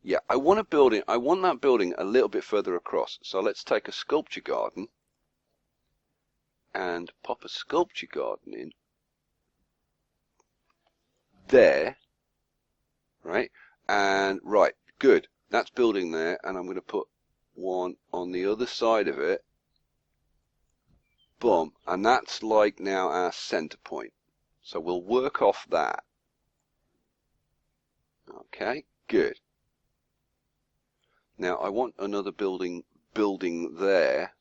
Yeah, I want that building a little bit further across. So let's take a sculpture garden and pop a sculpture garden in there, right? And right, good. That's building there, and I'm going to put one on the other side of it. Boom, and that's like now our center point. So we'll work off that. Okay, good. Now I want another building there.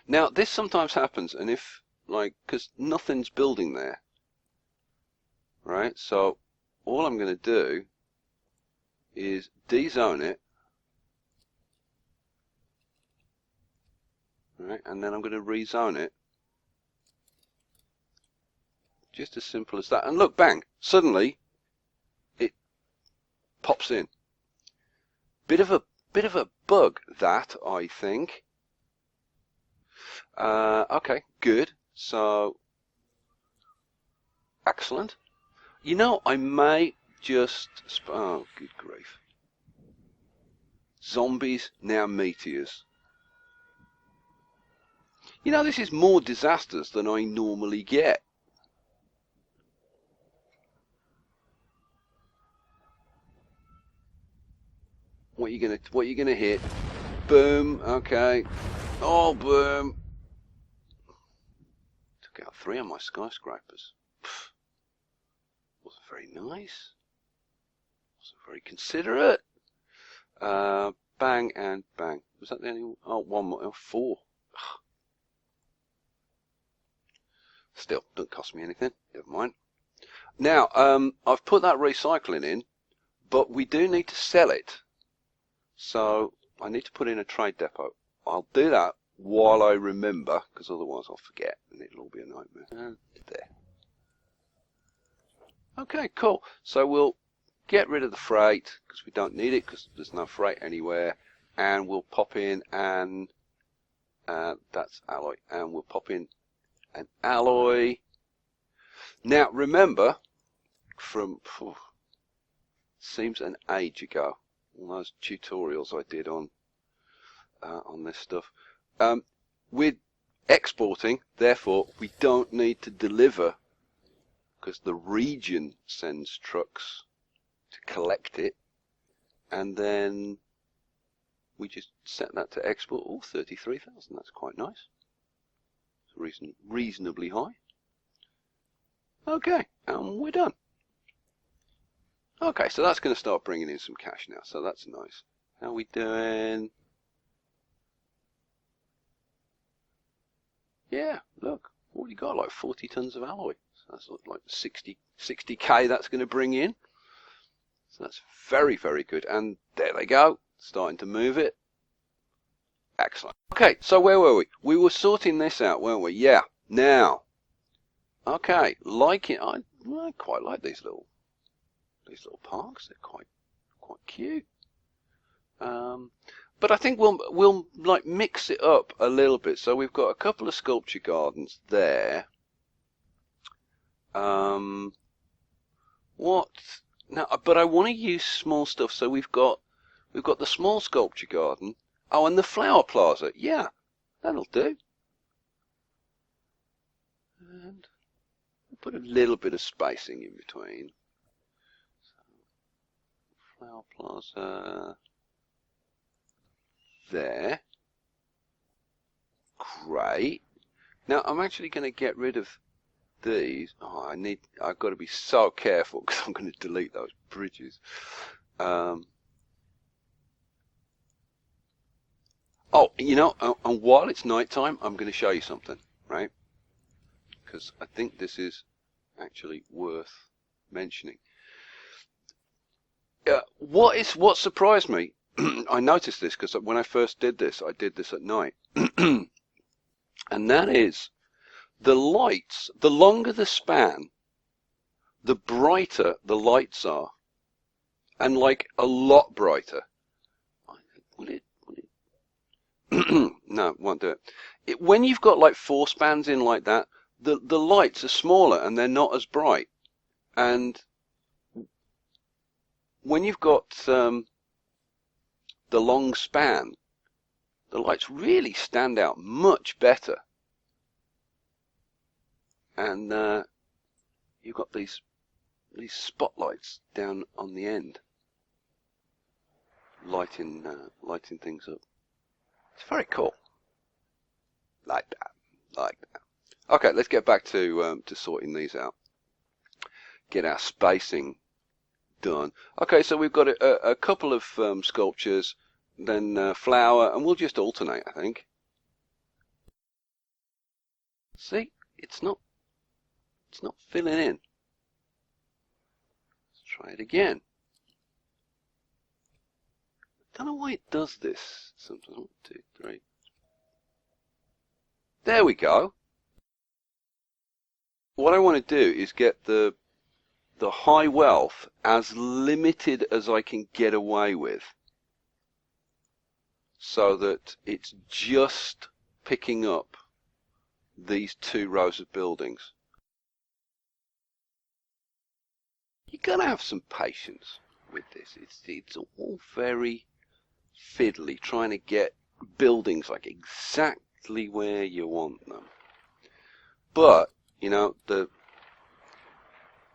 Now this sometimes happens, and if because nothing's building there, right? So all I'm going to do is dezone it, right? And then I'm going to rezone it. Just as simple as that. And look, bang! Suddenly it pops in. Bit of a bug, that, I think. Okay, good. So excellent. You know, I may just oh, good grief. Zombies, now meteors. You know, this is more disasters than I normally get. What you gonna hit? Boom. Okay. Oh, boom. Took out 3 of my skyscrapers. Pfft. Wasn't very nice. Wasn't very considerate. Bang and bang. Was that the only one? Oh, one more. Oh, 4. Still, don't cost me anything. Never mind. Now, I've put that recycling in, but we do need to sell it. So I need to put in a trade depot. I'll do that while I remember, because otherwise I'll forget and it'll all be a nightmare. And there. Okay, cool. So we'll get rid of the freight because we don't need it because there's no freight anywhere, and we'll pop in and that's alloy, and we'll pop in an alloy. Now remember, from seems an age ago, all those tutorials I did on this stuff. With exporting, therefore, we don't need to deliver because the region sends trucks to collect it, and then we just set that to export. Oh, 33,000. That's quite nice. It's reasonably high. Okay, and we're done. Okay, so that's going to start bringing in some cash now, so that's nice. How are we doing? Yeah, look, already got like 40 tons of alloy. So that's like 60k that's going to bring in. So that's very, very good. And there they go, starting to move it. Excellent. Okay, so where were we? We were sorting this out, weren't we? Yeah. Now, okay, I quite like these little parks. They're quite cute. But I think we'll like mix it up a little bit. So we've got a couple of sculpture gardens there. What now? But I want to use small stuff. So we've got the small sculpture garden. Oh, and the flower plaza. Yeah, that'll do. And we'll put a little bit of spacing in between. So, flower plaza. There. Great. Now I'm actually going to get rid of these. Oh, I've got to be so careful because I'm going to delete those bridges. Oh, you know, and while it's nighttime, I'm going to show you something, right? Because I think this is actually worth mentioning. What surprised me, I noticed this because when I first did this, I did this at night. And that is, the lights, the longer the span, the brighter the lights are. And like a lot brighter. Will it? No, won't do it. When you've got like 4 spans in like that, the lights are smaller and they're not as bright. And when you've got the long span, the lights really stand out much better. And you've got these spotlights down on the end, lighting things up. It's very cool. Like that. Okay, let's get back to sorting these out. Get our spacing done. Okay, so we've got a couple of sculptures, then flower, and we'll just alternate, I think. See, it's not filling in. Let's try it again. I don't know why it does this sometimes. 1, 2, 3. There we go. What I want to do is get the high wealth as limited as I can get away with, so that it's just picking up these 2 rows of buildings. You're going to have some patience with this. It's all very fiddly, trying to get buildings like exactly where you want them. But, you know,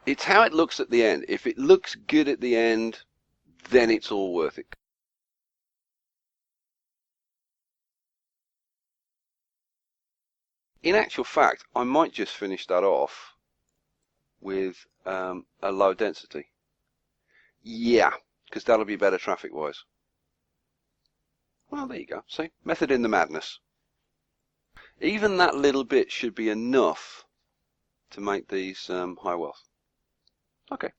it's how it looks at the end. If it looks good at the end, then it's all worth it. In actual fact, I might just finish that off with a low density. Yeah, because that'll be better traffic-wise. Well, there you go. See? Method in the madness. Even that little bit should be enough to make these high wealth. Okay.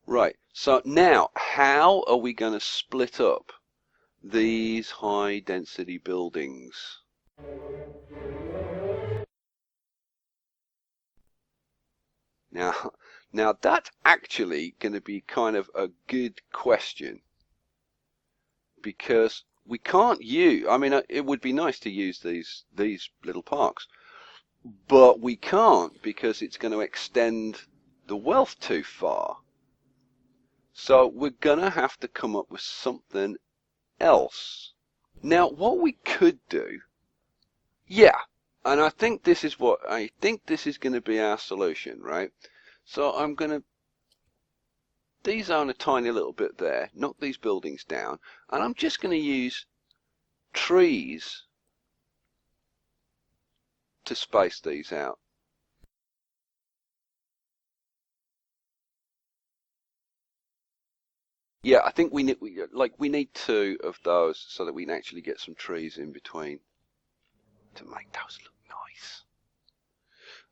Right. So now, how are we going to split up these high density buildings? Now that's actually going to be kind of a good question, because we can't use, I mean, it would be nice to use these little parks, but we can't because it's going to extend the wealth too far. So we're going to have to come up with something else. Now, what we could do, yeah, and I think this is going to be our solution, right? So I'm going to de-zone a tiny little bit there, knock these buildings down, and I'm just going to use trees to space these out. Yeah, I think we need 2 of those so that we can actually get some trees in between to make those look nice.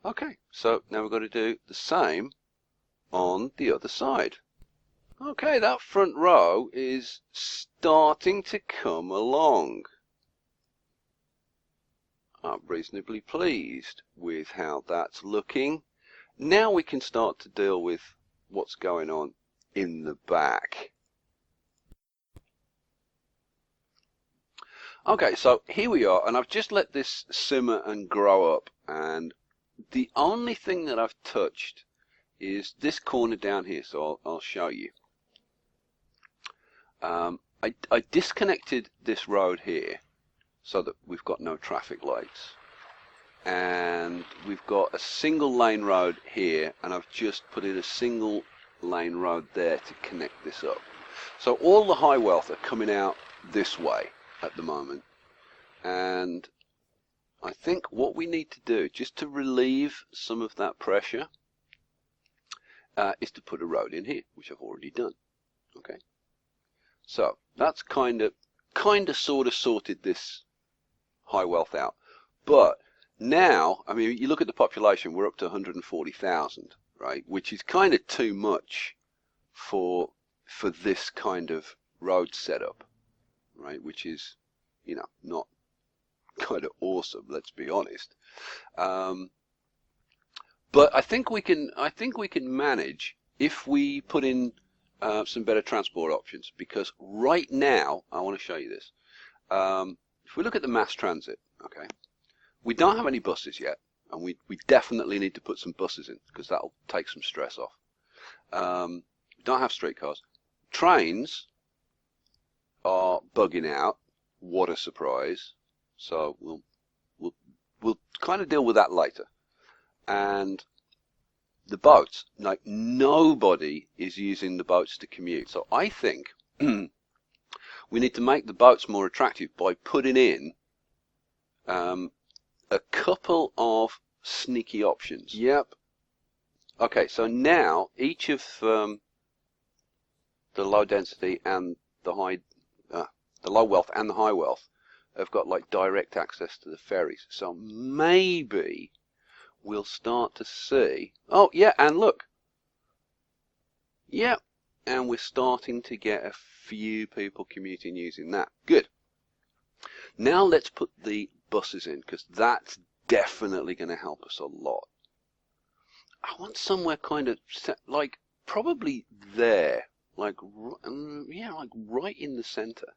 Okay, so now we've got to do the same on the other side. Okay, that front row is starting to come along. I'm reasonably pleased with how that's looking. Now we can start to deal with what's going on in the back. Okay, so here we are, and I've just let this simmer and grow up, and the only thing that I've touched is this corner down here, so I'll show you. I disconnected this road here so that we've got no traffic lights, and we've got a single lane road here, and I've just put in a single lane road there to connect this up. So all the high wealth are coming out this way at the moment, and I think what we need to do, just to relieve some of that pressure, is to put a road in here, which I've already done. Okay, so that's kind of sort of sorted this high wealth out. But now, I mean, you look at the population, we're up to 140,000, right, which is kind of too much for this kind of road setup, right, which is, you know, not kind of awesome, let's be honest. But I think we can manage if we put in some better transport options, because right now, I want to show you this. If we look at the mass transit, okay, we don't have any buses yet, and we definitely need to put some buses in because that'll take some stress off. We don't have streetcars. Trains are bugging out. What a surprise! So we'll kind of deal with that later. And the boats, like nobody is using the boats to commute. So I think we need to make the boats more attractive by putting in a couple of sneaky options. Yep. Okay, so now each of the low density and the low wealth and the high wealth have got like direct access to the ferries. So maybe we'll start to see. Oh yeah, and look. Yep, and we're starting to get a few people commuting using that. Good. Now let's put the buses in because that's definitely going to help us a lot. I want somewhere kind of like probably there, like yeah, like right in the center.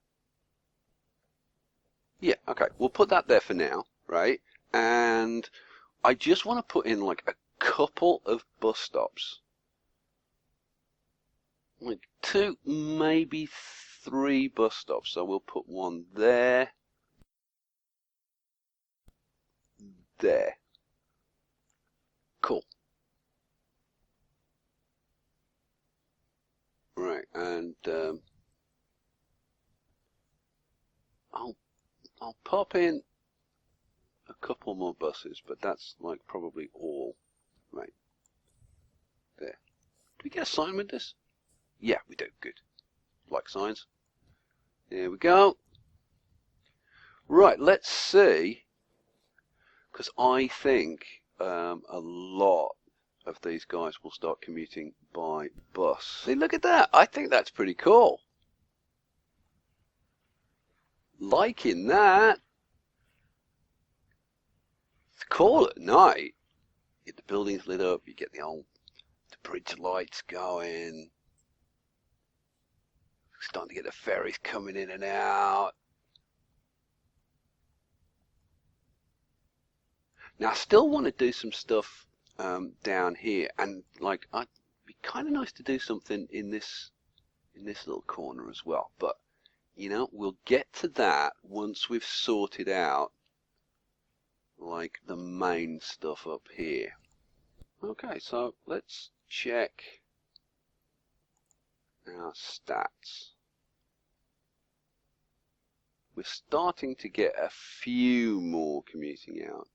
Yeah, okay, we'll put that there for now, right? And I just want to put in like a couple of bus stops, like 2, maybe 3 bus stops. So we'll put one there. There. Cool. Right, and I'll pop in a couple more buses, but that's like probably all. Right. There. Do we get a sign with this? Yeah, we do. Good. Like signs. There we go. Right, let's see. Because I think a lot of these guys will start commuting by bus. See, look at that. I think that's pretty cool. Liking that. It's cool at night. You get the buildings lit up. You get the bridge lights going. Starting to get the ferries coming in and out. Now I still want to do some stuff down here, and like it'd be kind of nice to do something in this little corner as well. But you know, we'll get to that once we've sorted out like the main stuff up here. Okay, so let's check our stats. We're starting to get a few more commuting out.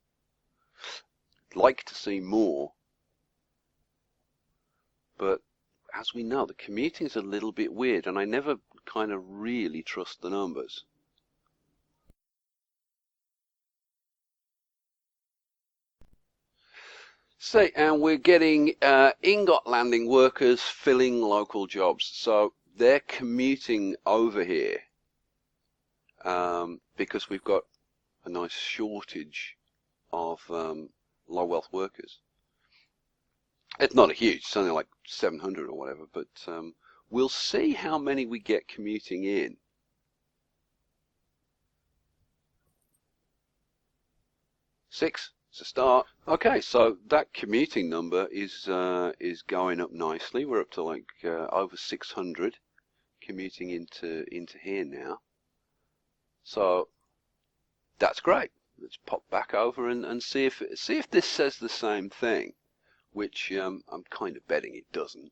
Like to see more, but as we know, the commuting is a little bit weird, and I never kind of really trust the numbers. So, and we're getting ingot landing workers filling local jobs, so they're commuting over here because we've got a nice shortage of low wealth workers. It's not a huge, it's only like 700 or whatever, but we'll see how many we get commuting in. Six, it's a start. Okay, so that commuting number is going up nicely. We're up to like over 600 commuting into here now. So that's great. Let's pop back over and see if this says the same thing, which I'm kind of betting it doesn't.